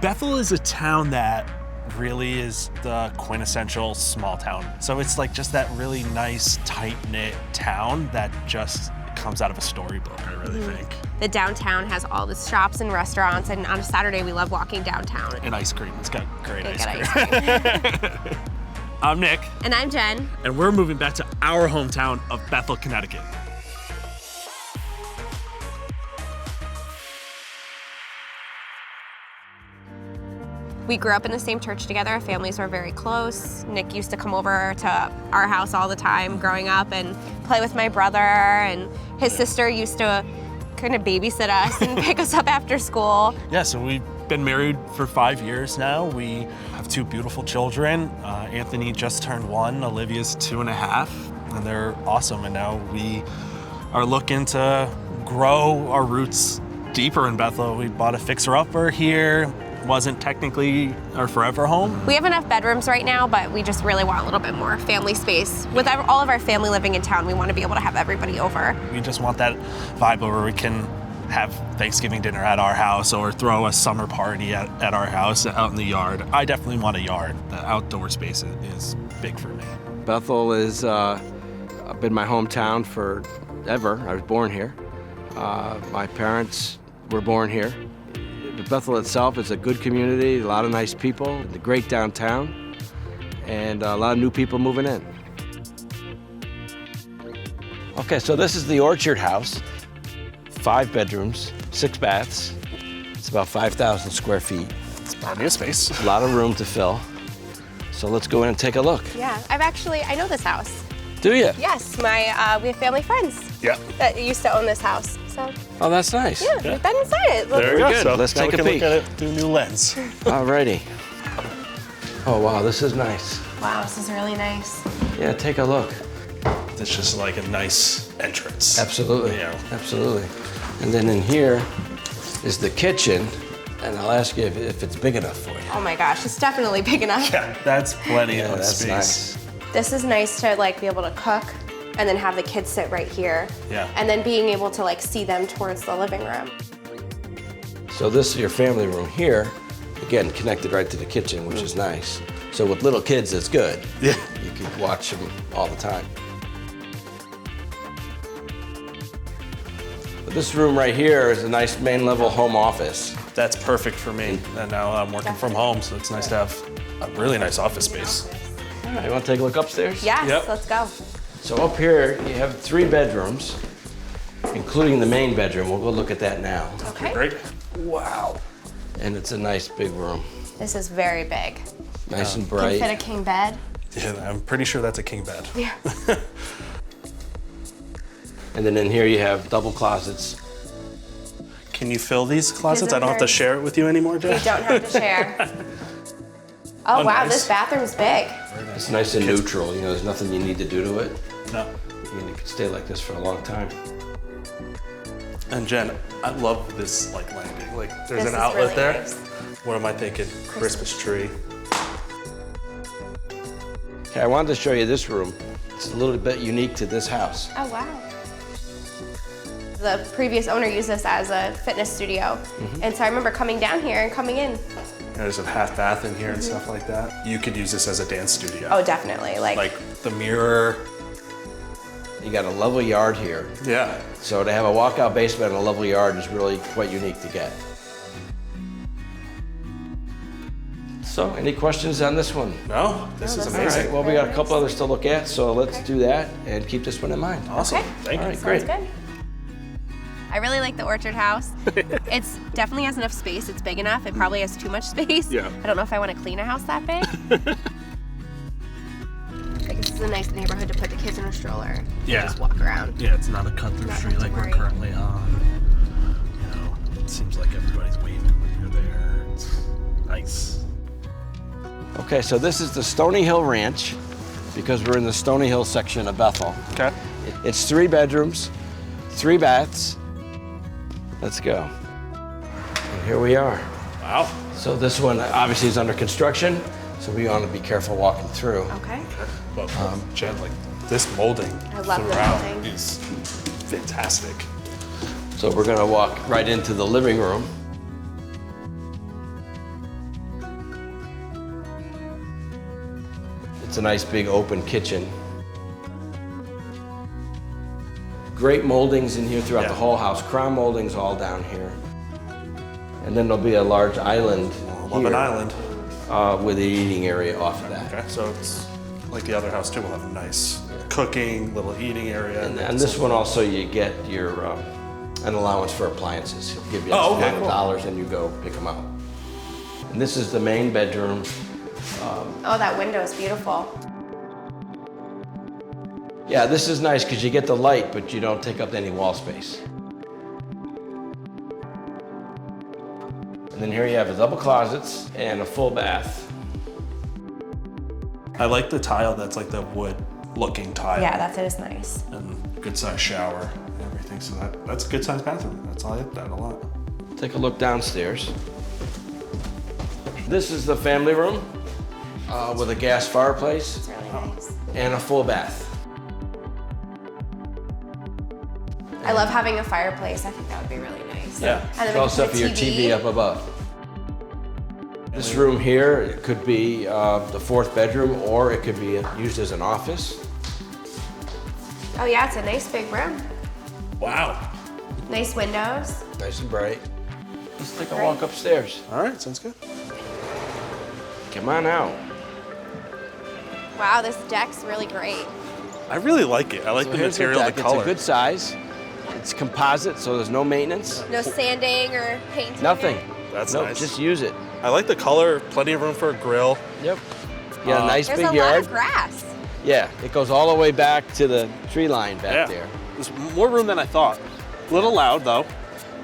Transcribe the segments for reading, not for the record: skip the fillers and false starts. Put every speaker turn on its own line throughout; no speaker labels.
Bethel is a town that really is the quintessential small town. So it's like just that really nice, tight-knit town that just comes out of a storybook, I really think.
The downtown has all the shops and restaurants, and on a Saturday we love walking downtown.
And ice cream. It's got great ice cream.
Ice cream.
I'm Nick.
And I'm Jen.
And we're moving back to our hometown of Bethel, Connecticut.
We grew up in the same church together. Our families were very close. Nick used to come over to our house all the time growing up and play with my brother, and his sister used to kind of babysit us and pick us up after school.
Yeah, so we've been married for 5 years now. We have 2 beautiful children. Anthony just turned 1, Olivia's 2.5, and they're awesome. And now we are looking to grow our roots deeper in Bethel. We bought a fixer-upper here. Wasn't technically our forever home.
We have enough bedrooms right now, but we just really want a little bit more family space. With all of our family living in town, we want to be able to have everybody over.
We just want that vibe where we can have Thanksgiving dinner at our house or throw a summer party at our house out in the yard. I definitely want a yard. The outdoor space is big for me.
Bethel has been my hometown forever. I was born here. My parents were born here. Bethel itself is a good community, a lot of nice people, a great downtown, and a lot of new people moving in. Okay, so this is the Orchard House. 5 bedrooms, 6 baths. It's about 5,000 square feet.
It's plenty of space.
A lot of room to fill. So let's go in and take a look.
Yeah, I know this house.
Do you?
Yes, we have family friends that used to own this house. So.
Oh, that's nice.
Yeah, we've been inside it.
There we go.
Good.
So
let's take a peek.
Look at it through a new lens.
Alrighty. Oh, wow, this is nice.
Wow, this is really nice.
Yeah, take a look.
It's just like a nice entrance.
Absolutely,
You know.
absolutely. And then in here is the kitchen, and I'll ask you if it's big enough for you.
Oh my gosh, it's definitely big enough.
Yeah, that's plenty of
that's
space.
nice.
This is nice to be able to cook and then have the kids sit right here.
Yeah.
And then being able to see them towards the living room.
So this is your family room here, again, connected right to the kitchen, which is nice. So with little kids, it's good.
Yeah.
You can watch them all the time. But this room right here is a nice main level home office.
That's perfect for me. And now I'm working from home, so it's nice to have a really nice office space.
All right, you want to take a look upstairs?
Yes,
Yep.
let's go.
So up here, you have 3 bedrooms, including the main bedroom. We'll go look at that now.
Okay.
Great.
Wow. And it's a nice big room.
This is very big.
Nice and
Can
bright.
fit a king bed.
Yeah, I'm pretty sure that's a king bed.
Yeah.
And then in here you have double closets.
Can you fill these closets?
are
I don't have to
very-
share it with you anymore, Jen?
You don't have to share. Oh, wow,
nice.
this bathroom's big.
It's nice and neutral. You know, there's nothing you need to do to it.
No.
You can stay like this for a long time.
And Jen, I love this landing. There's
This
an
is
outlet
really
there.
nice.
What am I thinking? Christmas tree.
Okay, I wanted to show you this room. It's a little bit unique to this house.
Oh, wow. The previous owner used this as a fitness studio. And so I remember coming down here and coming in.
There's a half bath in here and stuff like that. You could use this as a dance studio.
Oh, definitely.
Like the mirror.
You got a level yard here.
Yeah.
So to have a walkout basement and a level yard is really quite unique to get. So, any questions on this one?
No? This is
All
amazing.
right, well, we got a couple others to look at, so let's do that and keep this one in mind.
Awesome.
Okay.
Thank
All
you.
right, great.
Sounds good. I really like the Orchard House. It's definitely has enough space. It's big enough. It probably has too much space.
Yeah.
I don't know if I want to clean a house that big. This is a nice neighborhood to put the kids in a stroller. And
Yeah.
just walk around.
Yeah, it's not a cut-through
Not
street
have to
like we're
worry.
currently on. You know, it seems like everybody's waving when you're there. It's nice.
Okay, so this is the Stony Hill Ranch, because we're in the Stony Hill section of Bethel.
Okay.
It's 3 bedrooms, 3 baths. Let's go. And here we are.
Wow.
So this one obviously is under construction, so we want to be careful walking through.
Okay.
But Jen, this molding
I love the
throughout
molding.
is fantastic.
So we're gonna walk right into the living room. It's a nice big open kitchen. Great moldings in here throughout the whole house. Crown moldings all down here. And then there'll be a large island
Love an island.
with the eating area off of that.
Okay, so it's like the other house too. We'll have a nice cooking, little eating area.
And this one also, you get your an allowance for appliances. He'll give you $5 and you go pick them out. And this is the main bedroom.
Oh, that window is beautiful.
Yeah, this is nice because you get the light, but you don't take up any wall space. And then here you have the double closets and a full bath.
I like the tile that's like the wood-looking tile.
Yeah, that is nice.
And good sized shower and everything. So that's a good sized bathroom. I like that a lot.
Take a look downstairs. This is the family room with a gas fireplace
It's really nice.
and a full bath.
I love having a fireplace. I think that would be really nice.
Yeah.
And
It's
then
also for your TV up above. This room here, it could be the fourth bedroom, or it could be used as an office.
Oh yeah, it's a nice big room.
Wow.
Nice windows.
Nice and bright. Let's take a walk upstairs.
All right, sounds good.
Come on out.
Wow, this deck's really great.
I really like it. I like the
Here's
material,
deck.
the color.
It's a good size. It's composite, so there's no maintenance.
No sanding or painting.
Nothing.
That's
Nope,
nice.
just use it.
I like the color. Plenty of room for a grill.
Yep. You got a nice
There's
big
a
yard.
lot of grass.
Yeah, it goes all the way back to the tree line back there.
There's more room than I thought. A little loud though.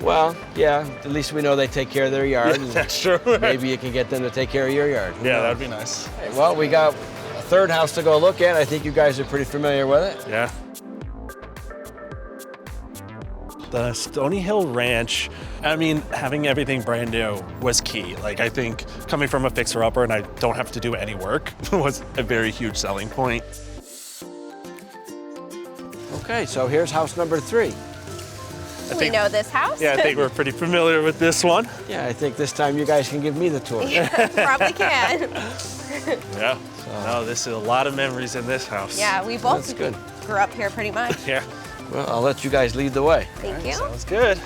Well, yeah, at least we know they take care of their yard. and
That's true.
Maybe you can get them to take care of your yard. Who
Yeah,
knows?
that'd be nice.
Well, we got a third house to go look at. I think you guys are pretty familiar with it.
Yeah. The Stony Hill Ranch, I mean, having everything brand new was key. Like, I think coming from a fixer-upper and I don't have to do any work was a very huge selling point.
Okay, so here's house number 3.
We know this house.
Yeah, I think we're pretty familiar with this one.
Yeah, I think this time you guys can give me the tour.
Probably can.
Yeah. No, this is a lot of memories in this house.
Yeah, we both
That's good.
grew up here pretty much.
Yeah.
Well, I'll let you guys lead the way.
Thank you.
Sounds good.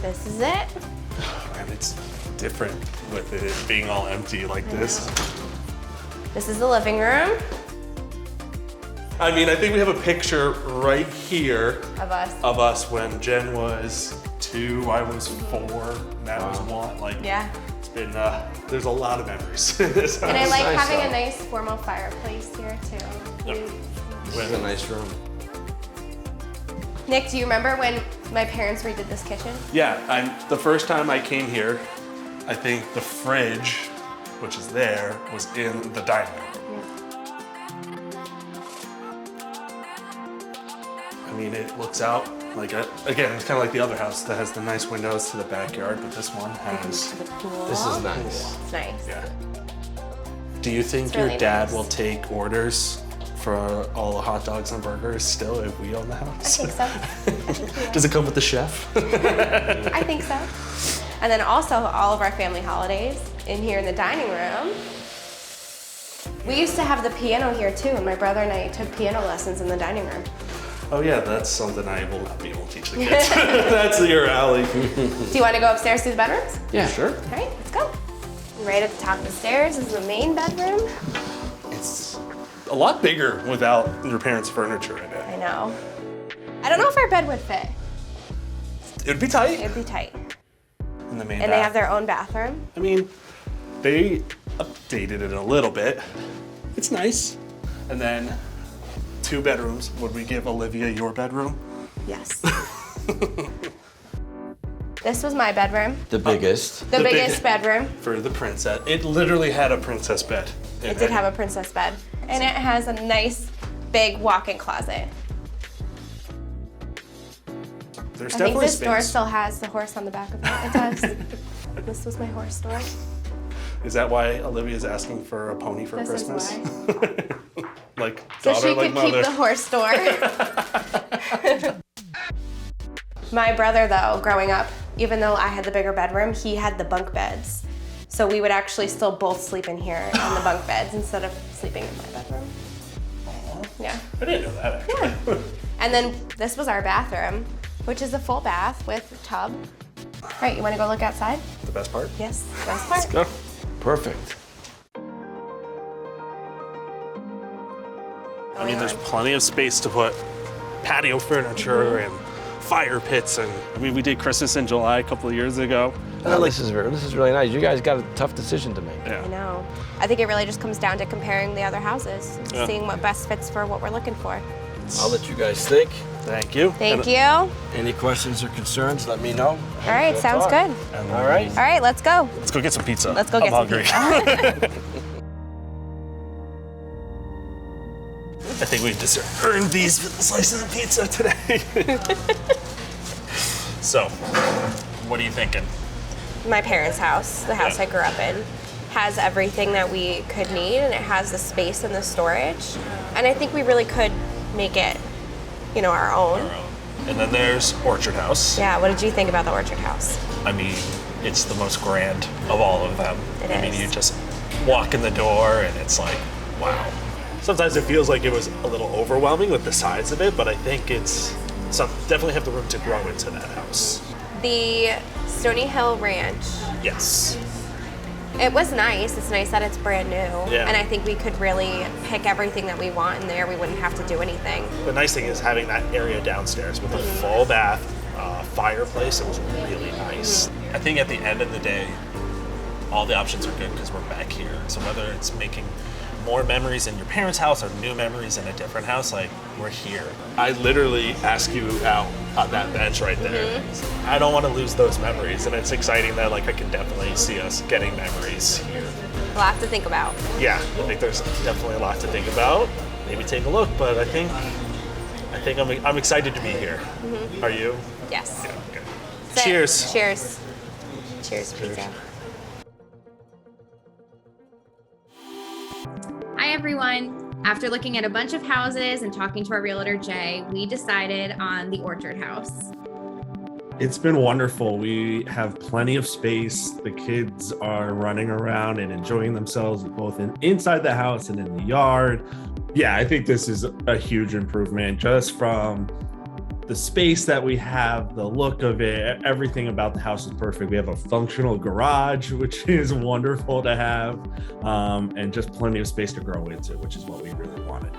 This is it.
And it's different with it being all empty like this.
This is the living room
I mean, I think we have a picture right here
of us.
when Jen was 2, I was 4, Matt was 1. Like,
Yeah.
it's been, there's a lot of memories in this house.
And I like
nice,
having
though.
a nice formal fireplace here too.
Yep.
This is a nice room.
Nick, do you remember when my parents redid this kitchen?
Yeah, the first time I came here, I think the fridge, which is there, was in the dining room. I mean, it looks out like, again, it's kind of like the other house that has the nice windows to the backyard, but this one has,
To the pool.
This is nice.
It's nice.
yeah. Do you think
really
your dad
nice.
will take orders for all the hot dogs and burgers still if we own the
I
house?
think so. I think he will.
Does it come with the chef?
I think so. And then also all of our family holidays in here in the dining room. We used to have the piano here too, and my brother and I took piano lessons in the dining room.
Oh yeah, that's something I will be able to teach the kids. That's your alley.
Do you want to go upstairs to the bedrooms?
Yeah.
Sure.
All right, let's go. Right at the top of the stairs is the main bedroom.
It's a lot bigger without your parents' furniture in it.
I know. I don't know if our bed would fit.
It'd be tight.
It'd be tight.
In the main
And they have their own bathroom.
I mean, they updated it a little bit. It's nice. And then 2 bedrooms. Would we give Olivia your bedroom?
Yes. This was my bedroom.
The biggest.
The
The
biggest bedroom.
For the princess. It literally had a princess bed.
It did have a princess bed. And it has a nice big walk-in closet.
There's
I think
definitely
this door
space.
still has the horse on the back of it. It does. This was my horse door.
Is that why Olivia's asking for a pony for
This is
Christmas? Like
So
daughter,
she
like
could
mother.
keep the horse door. My brother, though, growing up, even though I had the bigger bedroom, he had the bunk beds. So we would actually still both sleep in here on the bunk beds instead of sleeping in my bedroom. Yeah.
I didn't know that actually.
Yeah. And then this was our bathroom, which is a full bath with a tub. All right, you want to go look outside?
The best part?
Yes, best part.
Let's go.
Perfect.
I mean, there's plenty of space to put patio furniture and fire pits, and I mean, we did Christmas in July a couple of years ago.
This is really nice. You guys got a tough decision to make.
Yeah.
I know. I think it really just comes down to comparing the other houses,
Yeah.
seeing what best fits for what we're looking for.
I'll let you guys think.
Thank you.
Thank you. All
Any questions or concerns, let me know.
right, sounds good.
All right.
All right, let's go.
Let's go get some pizza.
Let's go get some
hungry.
pizza.
I think we just earned these slices of pizza today. So, what are you thinking?
My parents' house, the house
Yeah.
I grew up in, has everything that we could need, and it has the space and the storage. And I think we really could make it, our own.
And then there's Orchard House.
Yeah, what did you think about the Orchard House?
I mean, it's the most grand of all of them.
It
I mean,
is.
you just walk in the door and it's like, wow. Sometimes it feels like it was a little overwhelming with the size of it, but I think it's definitely have the room to grow into that house.
The Stony Hill Ranch.
Yes.
It was nice. It's nice that it's brand new.
Yeah.
And I think we could really pick everything that we want in there. We wouldn't have to do anything.
The nice thing is having that area downstairs with a full bath, fireplace. It was really nice. I think at the end of the day, all the options are good because we're back here. So whether it's making more memories in your parents' house or new memories in a different house, like, we're here. I literally ask you out on that bench right there. I don't want to lose those memories, and it's exciting that, like, I can definitely see us getting memories here.
A lot to think about.
Yeah, I think there's definitely a lot to think about. Maybe take a look, but I think I'm excited to be here. Are you?
Yes.
Yeah, okay.
Sit.
Cheers.
Cheers. Cheers, pizza.
Hi everyone. After looking at a bunch of houses and talking to our realtor Jay, we decided on the Orchard House.
It's been wonderful. We have plenty of space. The kids are running around and enjoying themselves both inside the house and in the yard. Yeah, I think this is a huge improvement just from the space that we have, the look of it, everything about the house is perfect. We have a functional garage, which is wonderful to have, and just plenty of space to grow into, which is what we really wanted.